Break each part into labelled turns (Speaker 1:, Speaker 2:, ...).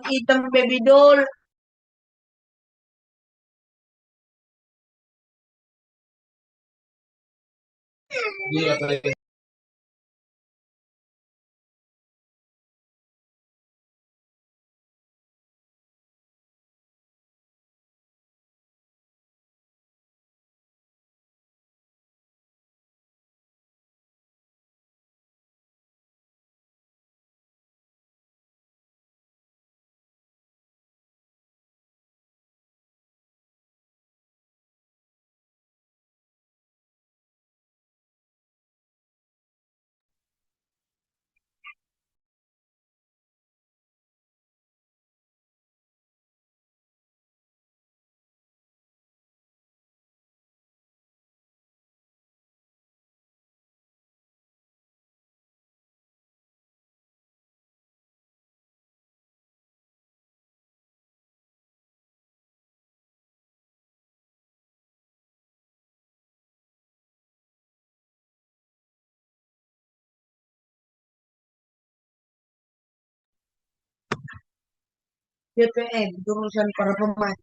Speaker 1: Hitam baby doll. DPM, jurusan para pemain.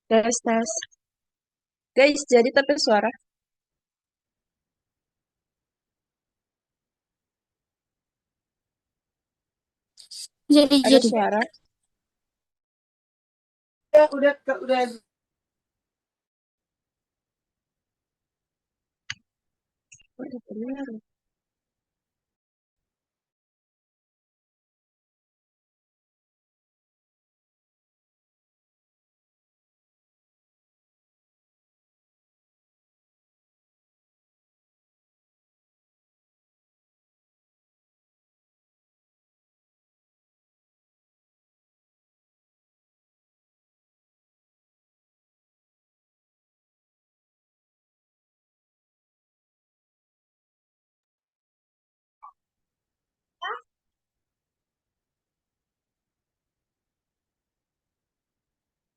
Speaker 2: Tes, tes. Guys, jadi tapi suara. Ada
Speaker 3: Jadi.
Speaker 2: suara.
Speaker 1: Udah.
Speaker 2: Udah bener.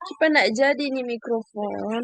Speaker 2: Supaya nggak jadi nih mikrofon.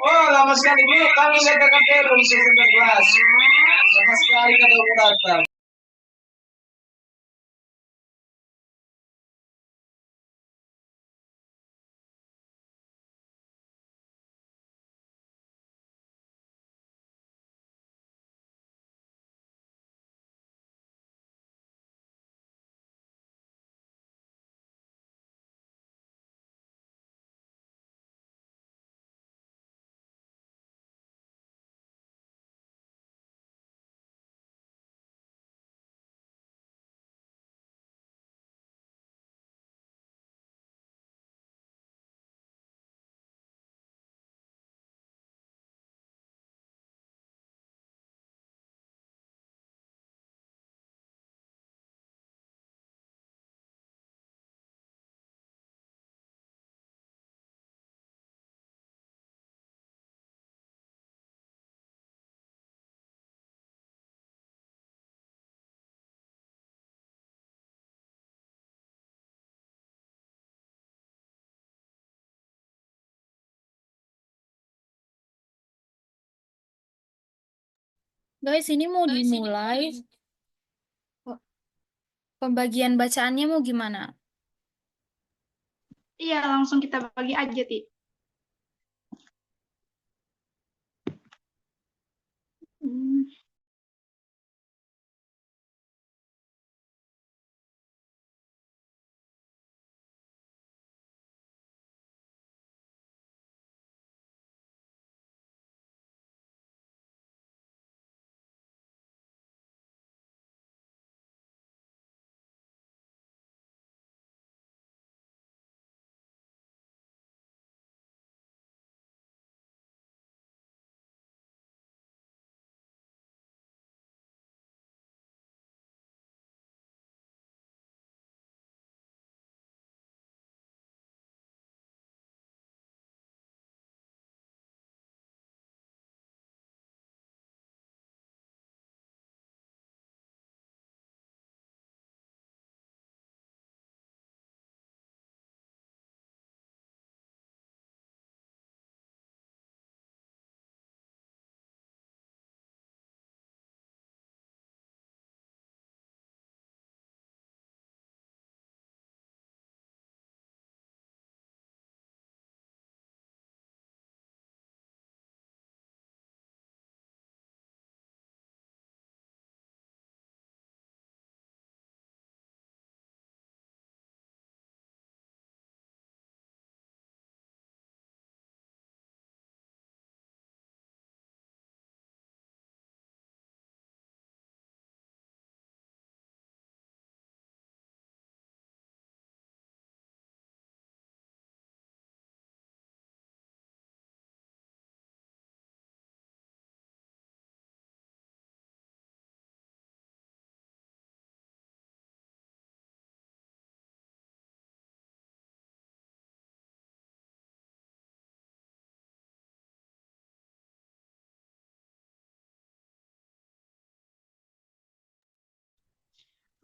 Speaker 3: Oh, lama sekali Bu. Kami lihat dekat belum sebentar kelas. Lama sekali kalau datang.
Speaker 4: Guys, ini mau dimulai. Pembagian bacaannya mau gimana?
Speaker 5: Iya, langsung kita bagi aja, Ti. Hmm.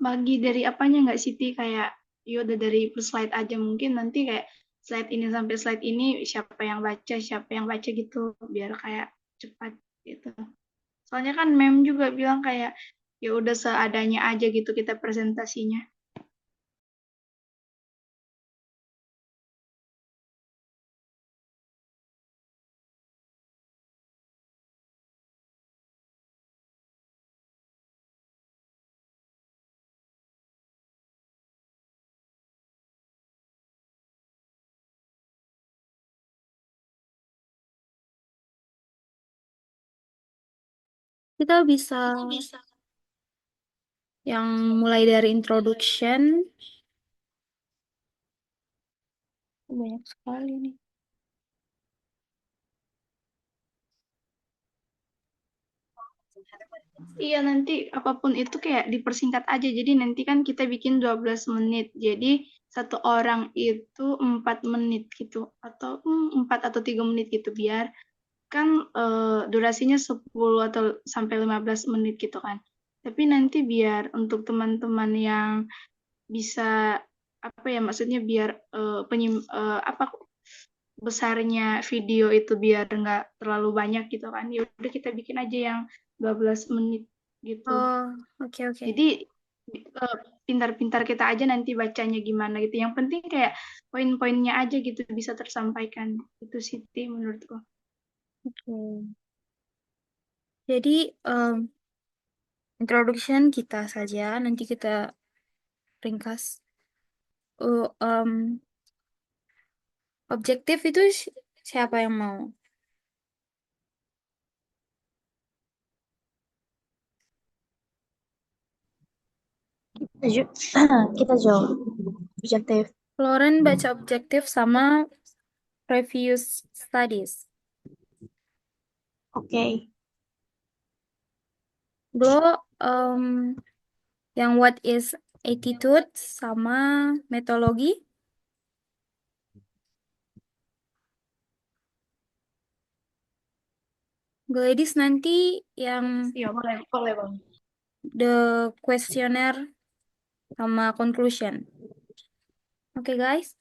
Speaker 5: Bagi dari apanya nggak, Siti? Kayak, ya udah dari per slide aja mungkin nanti kayak slide ini sampai slide ini siapa yang baca gitu biar kayak cepat gitu. Soalnya kan mem juga bilang kayak ya udah seadanya aja gitu kita presentasinya.
Speaker 4: Kita bisa yang mulai dari introduction. Banyak sekali nih.
Speaker 5: Iya, nanti apapun itu kayak dipersingkat aja. Jadi nanti kan kita bikin 12 menit. Jadi satu orang itu 4 menit gitu. Atau 4 atau 3 menit gitu. Biar kan durasinya 10 atau sampai 15 menit gitu kan. Tapi nanti biar untuk teman-teman yang bisa apa ya maksudnya biar apa besarnya video itu biar nggak terlalu banyak gitu kan. Ya udah kita bikin aja yang 12 menit gitu.
Speaker 4: Oh, oke.
Speaker 5: Jadi pintar-pintar kita aja nanti bacanya gimana gitu. Yang penting kayak poin-poinnya aja gitu bisa tersampaikan. Itu Siti menurutku.
Speaker 4: Oke. Jadi, introduction kita saja, nanti kita ringkas. Oh, objektif itu siapa yang mau?
Speaker 2: Kita jawab. Objektif.
Speaker 4: Lauren baca objektif sama previous studies.
Speaker 2: Oke.
Speaker 4: Glo, yang what is attitude sama metodologi. Gladys nanti yang
Speaker 5: Iya, boleh, boleh, Bang.
Speaker 4: the questionnaire sama conclusion. Oke, guys.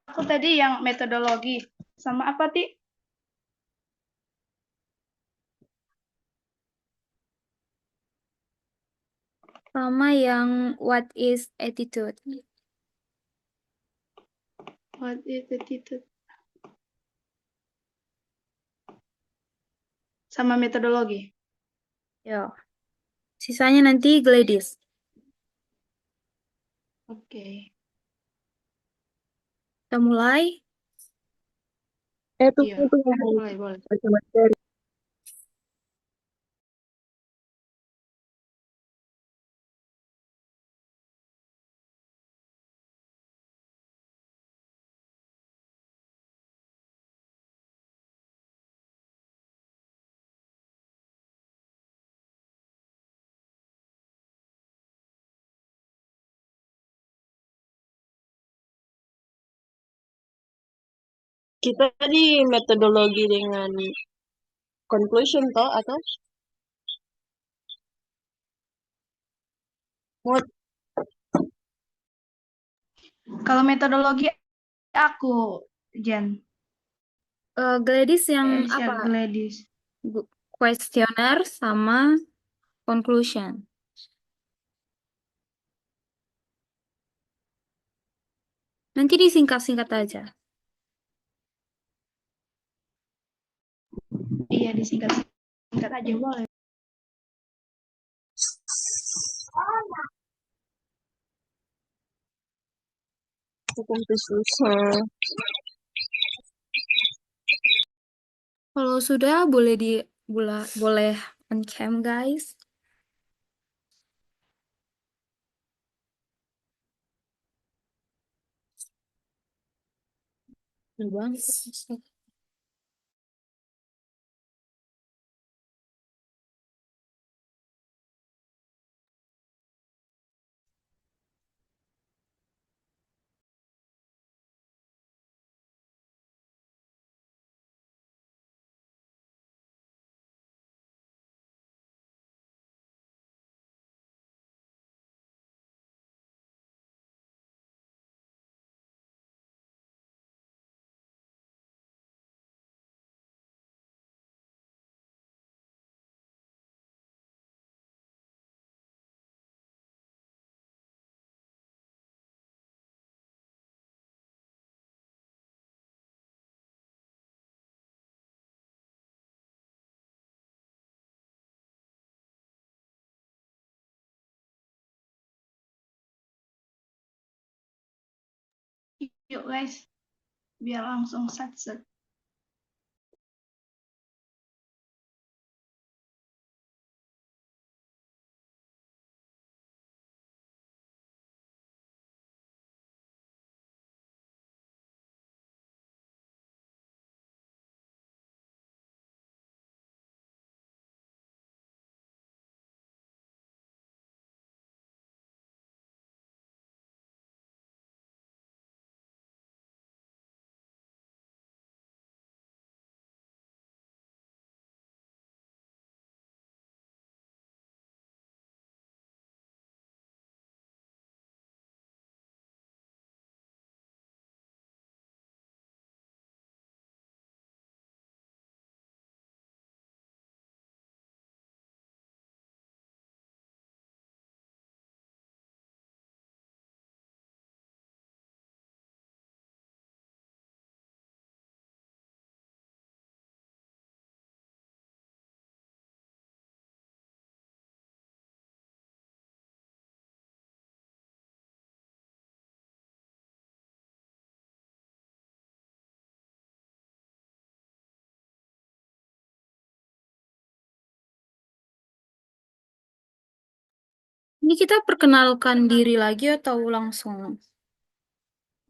Speaker 5: Aku tadi yang metodologi. Sama apa, Ti?
Speaker 4: Sama yang what is attitude.
Speaker 5: What is attitude? Sama metodologi.
Speaker 4: Yo. Sisanya nanti Gladys.
Speaker 5: Oke.
Speaker 4: Kita mulai.
Speaker 5: Iya, boleh, boleh.
Speaker 2: Kita di metodologi dengan conclusion toh atau mood.
Speaker 5: Kalau metodologi aku, Jen.
Speaker 4: Gladys yang apa?
Speaker 5: Gladys.
Speaker 4: Questionnaire sama conclusion. Nanti disingkat-singkat aja.
Speaker 5: Iya, disingkat aja boleh.
Speaker 2: Hukum susah.
Speaker 4: Kalau sudah boleh boleh on cam, guys. Bang.
Speaker 5: guys, biar langsung sat-sat.
Speaker 4: Ini kita perkenalkan diri lagi atau langsung?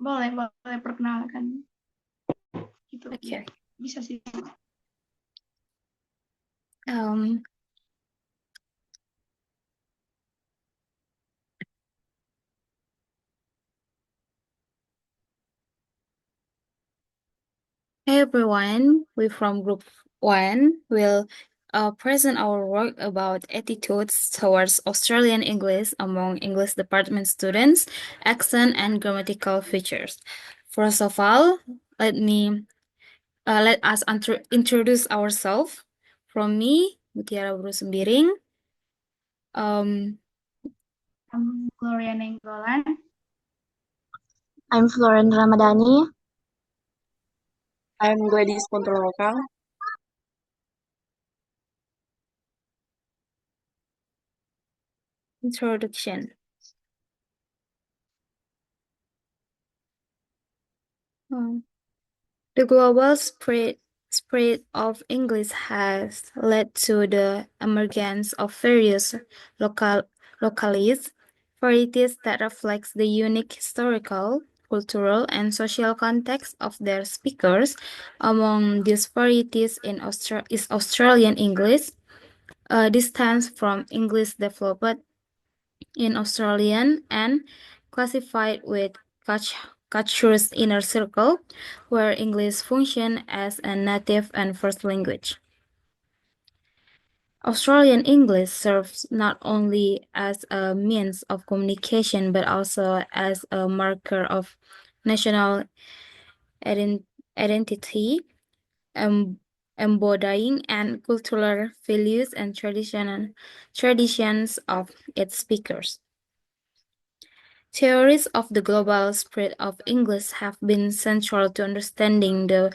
Speaker 5: Boleh perkenalkan. Gitu.
Speaker 4: Oke.
Speaker 5: Bisa sih.
Speaker 4: Um, Hey everyone, we from Group 1 will present our work about attitudes towards Australian English among English department students, accent and grammatical features. First of all, let us introduce ourselves. From me, Mutiara Brusembiring.
Speaker 5: I'm Gloria Nenggolan.
Speaker 2: I'm Floren Ramadhani.
Speaker 6: I'm Gladys Pontrolokang.
Speaker 4: Introduction. The global spread of English has led to the emergence of various localities, varieties that reflects the unique historical, cultural, and social context of their speakers. Among these varieties is Australian English. This stands from English developed in Australian and classified with culture's inner circle, where English functions as a native and first language. Australian English serves not only as a means of communication but also as a marker of national identity, embodying and cultural values and traditions of its speakers. Theories of the global spread of English have been central to understanding the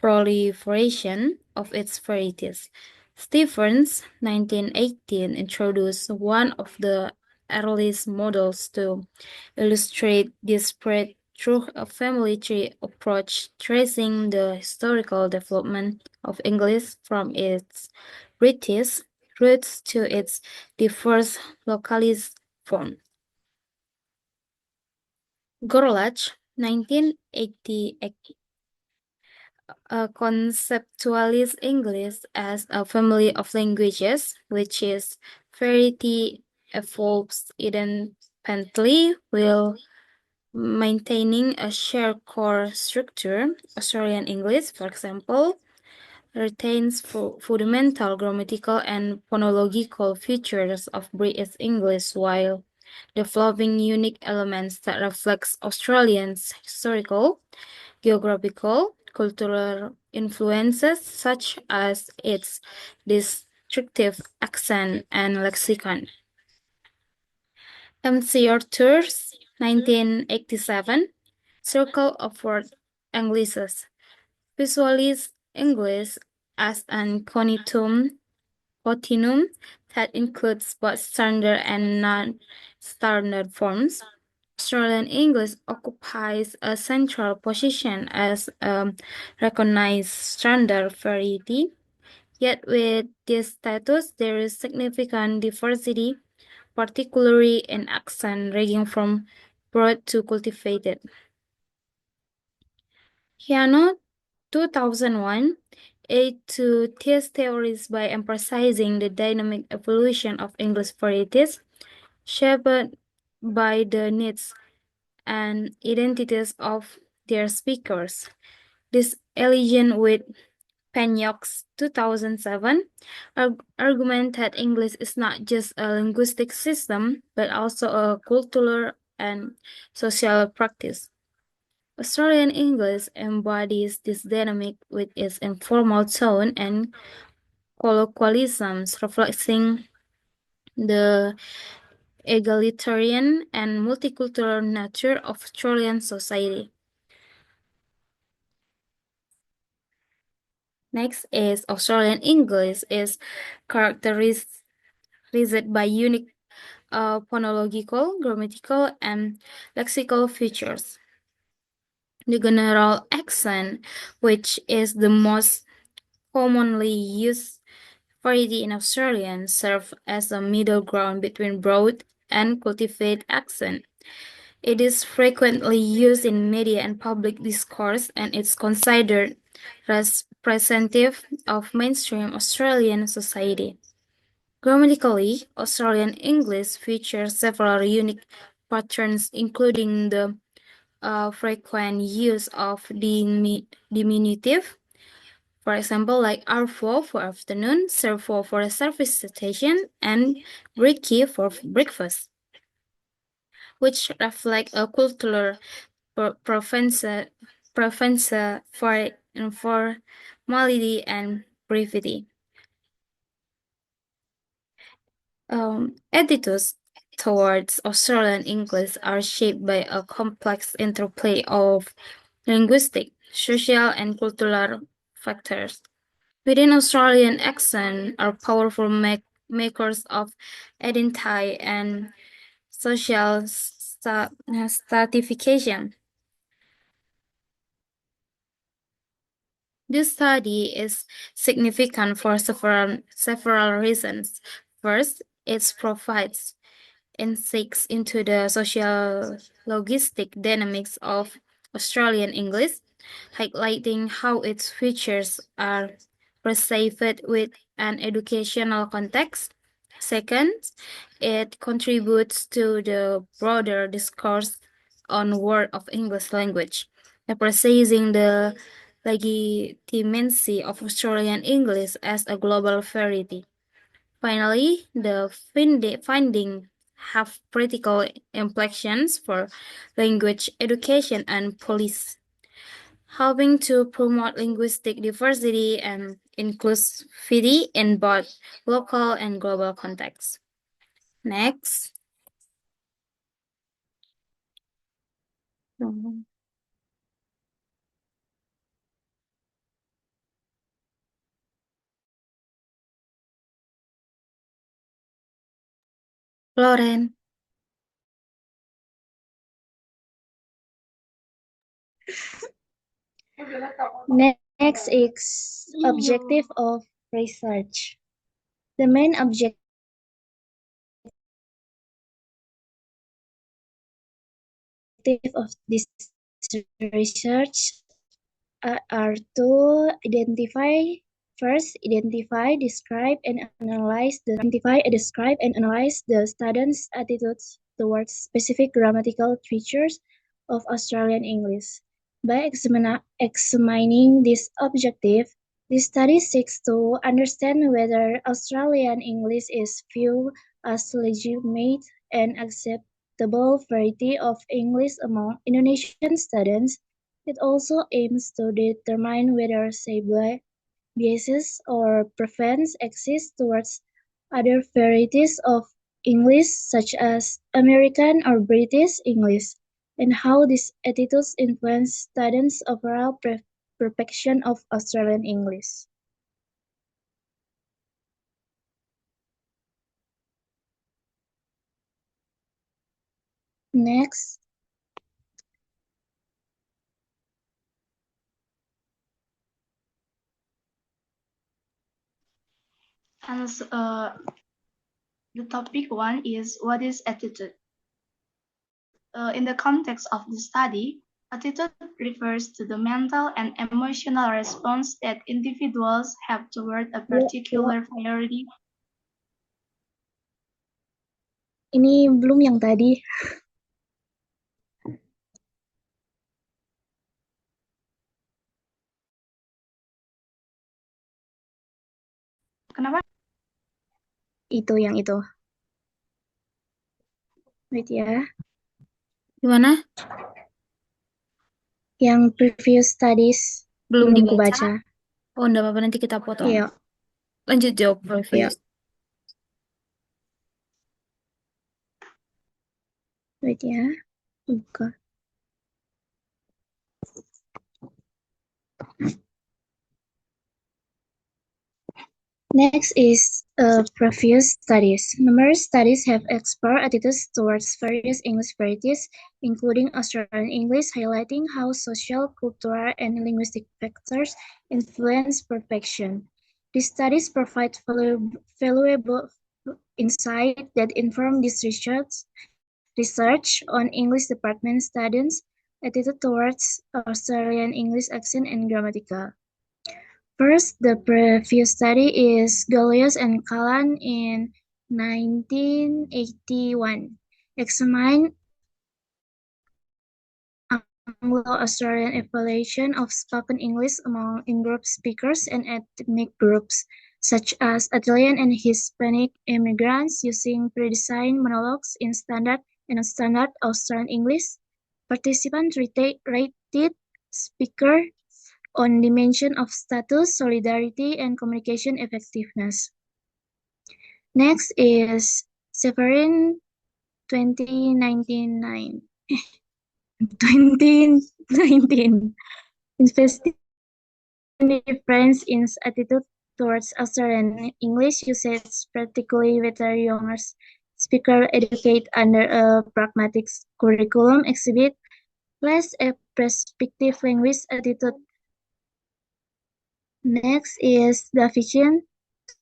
Speaker 4: proliferation of its varieties. Stephens, 1918, introduced one of the earliest models to illustrate this spread through a family tree approach, tracing the historical development of English from its British roots to its diverse localist form. Gorlach, 1988, conceptualized English as a family of languages, which is variety evolves independently while maintaining a shared core structure. Australian English, for example, retains fundamental grammatical and phonological features of British English while developing unique elements that reflects Australians' historical, geographical, cultural influences such as its distinctive accent and lexicon. MC Arthur's 1987 Circle of Word Anglices visualizes English as an continuum that includes both standard and non-standard forms. Australian English occupies a central position as a recognized standard variety. Yet with this status, there is significant diversity, particularly in accent ranging from broad to cultivated. Hiano, 2001, aimed to test theories by emphasizing the dynamic evolution of English varieties, shaped by the needs and identities of their speakers. This alliance with Penyock's 2007 argument that English is not just a linguistic system, but also a cultural and social practice. Australian English embodies this dynamic with its informal tone and colloquialisms, reflecting the egalitarian and multicultural nature of Australian society. Next is Australian English is characterized by unique phonological, grammatical, and lexical features. The general accent, which is the most commonly used variety in Australian, serves as a middle ground between broad and cultivated accent. It is frequently used in media and public discourse, and it's considered representative of mainstream Australian society. Grammatically, Australian English features several unique patterns, including the frequent use of diminutive, for example, like R4 for afternoon, SER4 for a service station, and Bricky for breakfast, which reflect a cultural preference for informality and brevity. Attitudes towards Australian English are shaped by a complex interplay of linguistic, social, and cultural factors. Within Australian accent are powerful makers of identity and social stratification. This study is significant for several reasons. First, it provides insights into the social logistic dynamics of Australian English, highlighting how its features are perceived with an educational context. Second, it contributes to the broader discourse on word of English language, emphasizing the legitimacy of Australian English as a global variety. Finally, the finding have practical implications for language education and policy, helping to promote linguistic diversity and inclusivity in both local and global contexts. Next. Lauren.
Speaker 2: Next is objective of research. The main objective of this research are to identify, describe, and analyze the students' attitudes towards specific grammatical features of Australian English. By examining this objective, this study seeks to understand whether Australian English is viewed as legitimate and acceptable variety of English among Indonesian students. It also aims to determine whether biases or preference exist towards other varieties of English, such as American or British English, and how these attitudes influence students' overall perception of Australian English. Next,
Speaker 5: And the topic one is what is attitude? In the context of the study, attitude refers to the mental and emotional response that individuals have toward a particular priority.
Speaker 2: Ini belum yang tadi.
Speaker 5: Kenapa?
Speaker 2: Itu yang itu. Wait ya.
Speaker 4: Gimana?
Speaker 2: Yang previous studies
Speaker 4: Belum
Speaker 2: belum
Speaker 4: dibaca?
Speaker 2: kubaca.
Speaker 4: Oh, enggak apa-apa, nanti kita potong.
Speaker 2: Iya.
Speaker 4: Lanjut jawab previous.
Speaker 2: Wait ya. Buka. Next is previous studies. Numerous studies have explored attitudes towards various English varieties, including Australian English, highlighting how social, cultural, and linguistic factors influence perfection. These studies provide valuable insight that inform this research on English department students' attitude towards Australian English accent and grammatical. First, the previous study is Golios and Callan in 1981 examined Anglo-Australian evaluation of spoken English among in-group speakers and ethnic groups, such as Italian and Hispanic immigrants, using pre-designed monologues in standard and non-standard Australian English. Participants rated speaker on dimension of status, solidarity, and communication effectiveness. Next is Severin 2019 investing difference in attitude towards Australian English usage, particularly whether younger speakers educate under a pragmatic curriculum exhibit less a prescriptive language attitude. Next is the Vision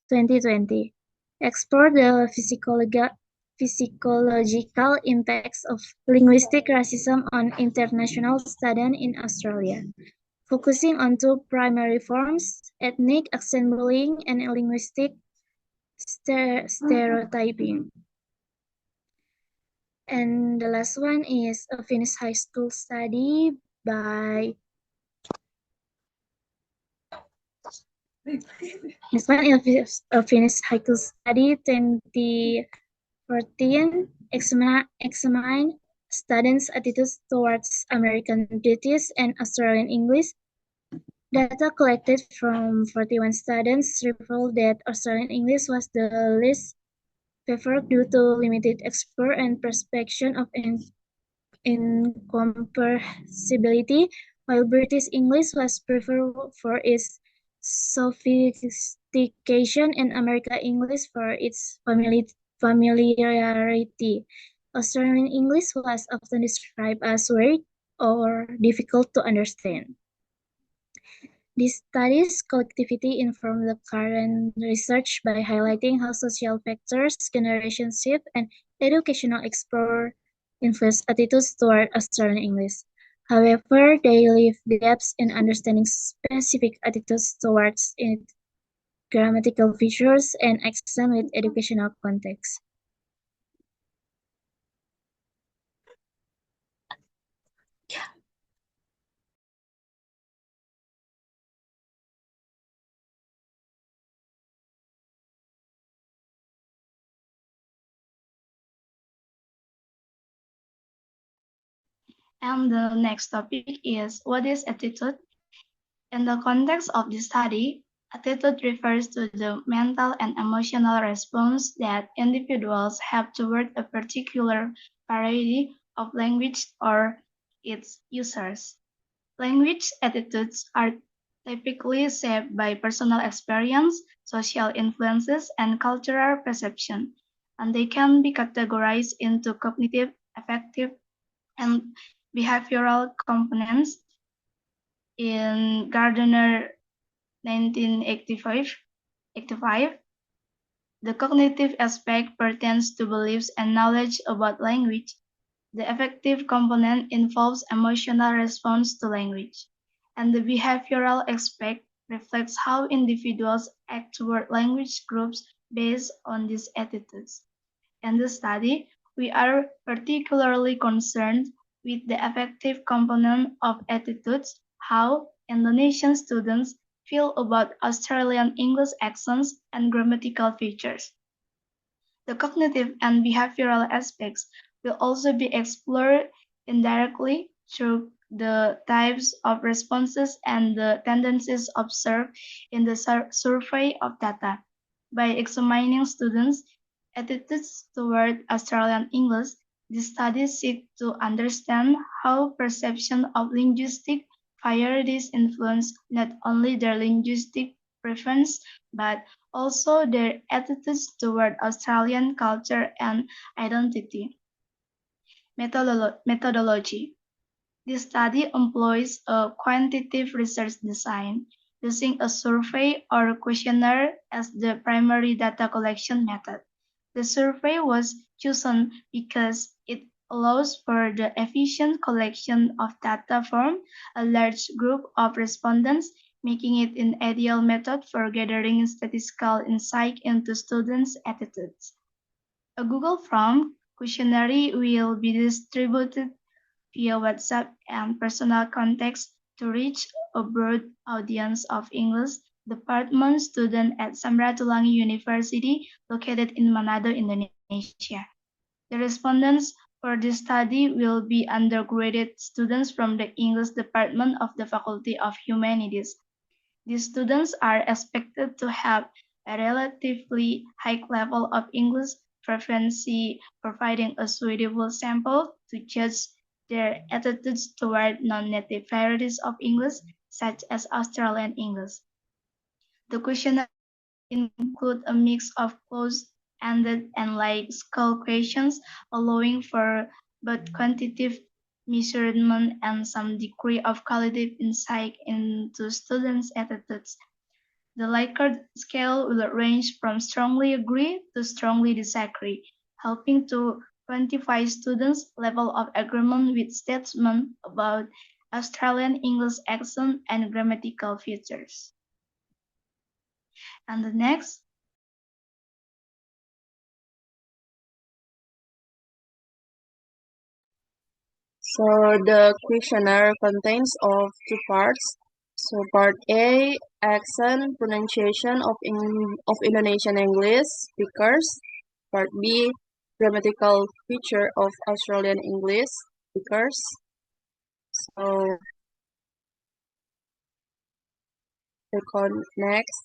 Speaker 2: 2020. Explore the physiological impacts of linguistic racism on international students in Australia, focusing on two primary forms, ethnic accent bullying and linguistic stereotyping. And the last one is a Finnish high school study by this one is a Finnish high school study 2014 examine students' attitudes towards American British and Australian English. Data collected from 41 students revealed that Australian English was the least favored due to limited exposure and perception of incomprehensibility, while British English was preferred for its sophistication and American English for its familiarity. Australian English was often described as weird or difficult to understand. These studies collectively inform the current research by highlighting how social factors, generation shift, and educational exposure influence attitudes toward Australian English. However, they leave gaps in understanding specific attitudes towards its grammatical features and accent with educational context.
Speaker 5: And the next topic is what is attitude? In the context of the study, attitude refers to the mental and emotional response that individuals have toward a particular variety of language or its users. Language attitudes are typically shaped by personal experience, social influences, and cultural perception, and they can be categorized into cognitive, affective, and behavioral components. In Gardner 1985, The cognitive aspect pertains to beliefs and knowledge about language. The affective component involves emotional response to language. And the behavioral aspect reflects how individuals act toward language groups based on these attitudes. In the study, we are particularly concerned with the affective component of attitudes, how Indonesian students feel about Australian English accents and grammatical features. The cognitive and behavioral aspects will also be explored indirectly through the types of responses and the tendencies observed in the survey of data. By examining students' attitudes toward Australian English, the study seeks to understand how perception of linguistic varieties influence not only their linguistic preference, but also their attitudes toward Australian culture and identity. Methodology. This study employs a quantitative research design, using a survey or questionnaire as the primary data collection method. The survey was chosen because it allows for the efficient collection of data from a large group of respondents, making it an ideal method for gathering statistical insight into students' attitudes. A Google Form questionnaire will be distributed via WhatsApp and personal contacts to reach a broad audience of English department students at Samratulangi University located in Manado, Indonesia. The respondents for this study will be undergraduate students from the English department of the Faculty of Humanities. These students are expected to have a relatively high level of English proficiency, providing a suitable sample to judge their attitudes toward non-native varieties of English, such as Australian English. The questionnaire include a mix of closed-ended and light skull questions, allowing for both quantitative measurement and some degree of qualitative insight into students' attitudes. The Likert scale will range from strongly agree to strongly disagree, helping to quantify students' level of agreement with statements about Australian English accent and grammatical features. And the next,
Speaker 6: So the questionnaire contains of two parts. So part A, accent pronunciation of Indonesian English speakers. Part B, grammatical feature of Australian English speakers. So next.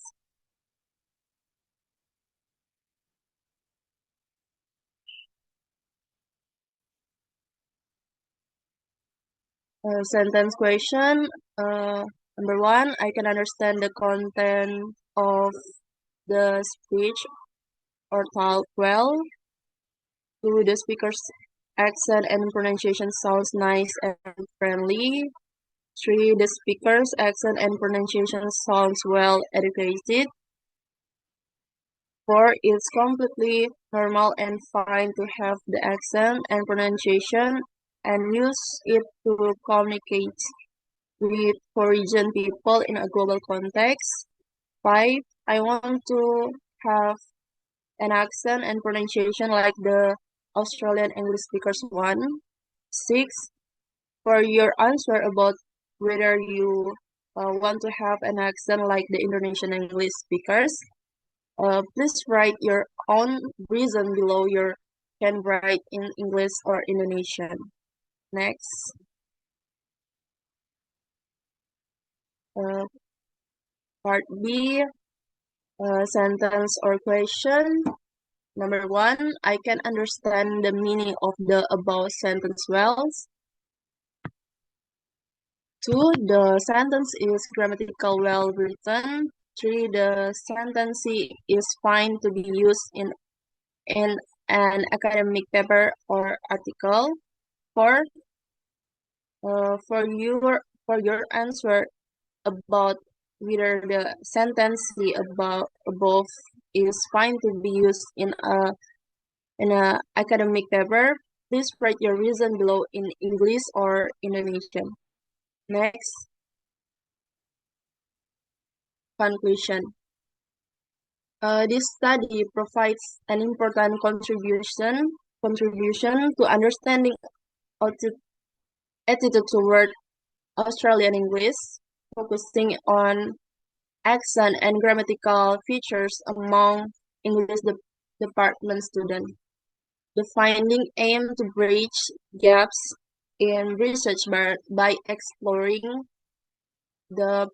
Speaker 6: Sentence question. Number one, I can understand the content of the speech or talk well. Two, the speaker's accent and pronunciation sounds nice and friendly. Three, the speaker's accent and pronunciation sounds well educated. Four, it's completely normal and fine to have the accent and pronunciation and use it to communicate with foreign people in a global context. 5, I want to have an accent and pronunciation like the Australian English speakers one. 6, for your answer about whether you want to have an accent like the Indonesian English speakers, please write your own reason below. You can write in English or Indonesian. Next. Part B, sentence or question. Number one, I can understand the meaning of the above sentence well. 2, the sentence is grammatical well written. 3, the sentence is fine to be used in an academic paper or article. 4, for your answer about whether the sentence above is fine to be used in a academic paper. Please write your reason below in English or Indonesian. Next, conclusion. This study provides an important contribution to understanding attitude toward Australian English, focusing on accent and grammatical features among English department students. The finding aim to bridge gaps in research by exploring the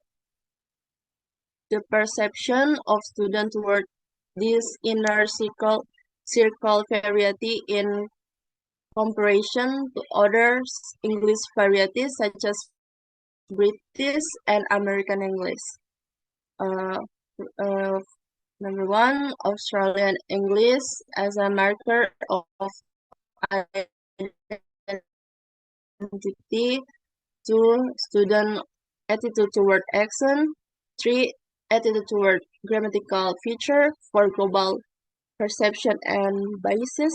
Speaker 6: perception of students toward this inner circle variety in comparison to other English varieties such as British and American English. Number one, Australian English as a marker of identity. 2, student attitude toward accent. 3, attitude toward grammatical feature. 4, global perception and basis.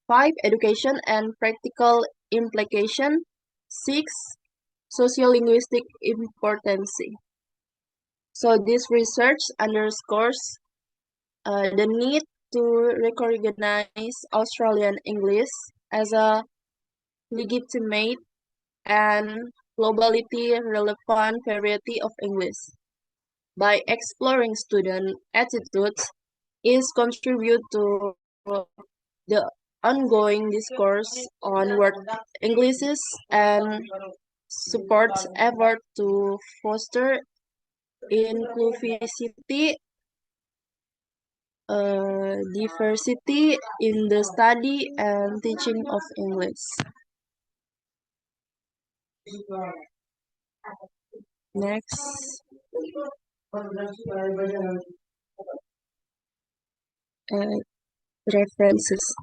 Speaker 6: 5, education and practical implication. 6, sociolinguistic importance. So this research underscores the need to recognize Australian English as a legitimate and globally relevant variety of English. By exploring student attitudes, is contribute to the ongoing discourse on work Englishes and supports effort to foster inclusivity, diversity in the study and teaching of English. Next, references.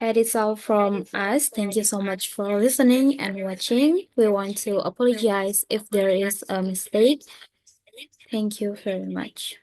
Speaker 4: That is all from us. Thank you so much for listening and watching. We want to apologize if there is a mistake. Thank you very much.